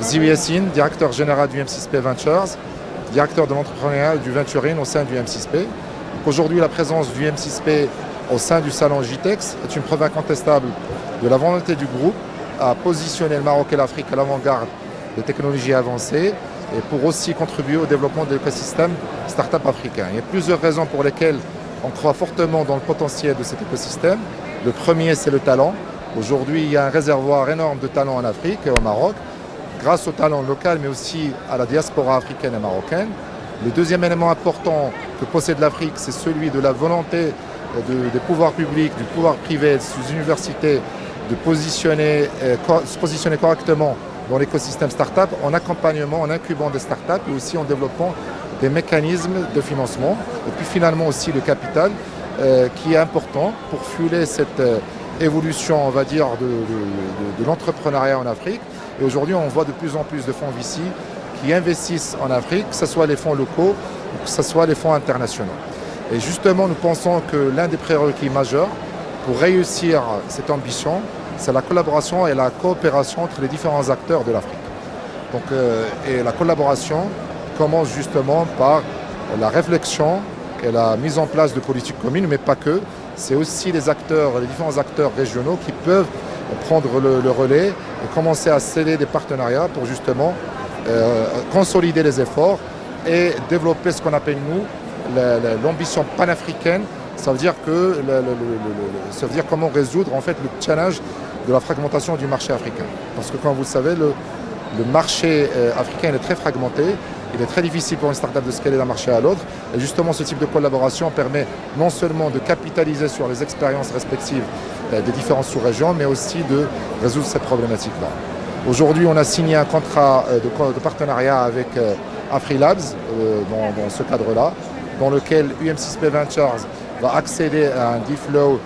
Ziwi Yassine, directeur général du M6P Ventures, directeur de l'entrepreneuriat et du venturing au sein du M6P. Aujourd'hui, la présence du M6P au sein du salon JTEX est une preuve incontestable de la volonté du groupe à positionner le Maroc et l'Afrique à l'avant-garde des technologies avancées et pour aussi contribuer au développement de l'écosystème start-up africain. Il y a plusieurs raisons pour lesquelles on croit fortement dans le potentiel de cet écosystème. Le premier, c'est le talent. Aujourd'hui, il y a un réservoir énorme de talent en Afrique et au Maroc, grâce au talent local, mais aussi à la diaspora africaine et marocaine. Le deuxième élément important que possède l'Afrique, c'est celui de la volonté des pouvoirs publics, du pouvoir privé, des universités, de se positionner correctement dans l'écosystème start-up, en accompagnement, en incubant des start-up et aussi en développant des mécanismes de financement. Et puis finalement aussi le capital qui est important pour fueler cette évolution, on va dire, de l'entrepreneuriat en Afrique. Et aujourd'hui, on voit de plus en plus de fonds VC qui investissent en Afrique, que ce soit les fonds locaux ou que ce soit les fonds internationaux. Et justement, nous pensons que l'un des prérequis majeurs pour réussir cette ambition, c'est la collaboration et la coopération entre les différents acteurs de l'Afrique. Donc, et la collaboration commence justement par la réflexion et la mise en place de politiques communes, mais pas que. C'est aussi les différents acteurs régionaux qui peuvent prendre le relais et commencer à sceller des partenariats pour justement consolider les efforts et développer ce qu'on appelle nous l'ambition panafricaine. Ça veut dire comment résoudre en fait le challenge de la fragmentation du marché africain. Parce que comme vous le savez, le marché africain est très fragmenté. Il est très difficile pour une start-up de scaler d'un marché à l'autre. Et justement, ce type de collaboration permet non seulement de capitaliser sur les expériences respectives des différentes sous-régions, mais aussi de résoudre cette problématique-là. Aujourd'hui, on a signé un contrat de partenariat avec AfriLabs dans ce cadre-là, dans lequel UM6P Ventures va accéder à un deal flow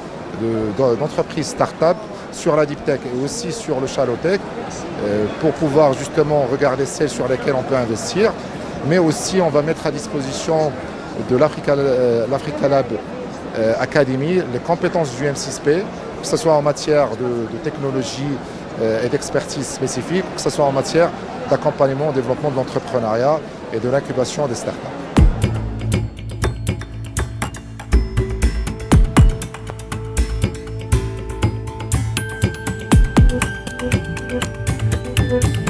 d'entreprises start-up sur la deep tech et aussi sur le shallow tech pour pouvoir justement regarder celles sur lesquelles on peut investir. Mais aussi, on va mettre à disposition de l'Africa Lab Academy les compétences du M6P, que ce soit en matière de technologie et d'expertise spécifique, que ce soit en matière d'accompagnement au développement de l'entrepreneuriat et de l'incubation des startups. Thank you.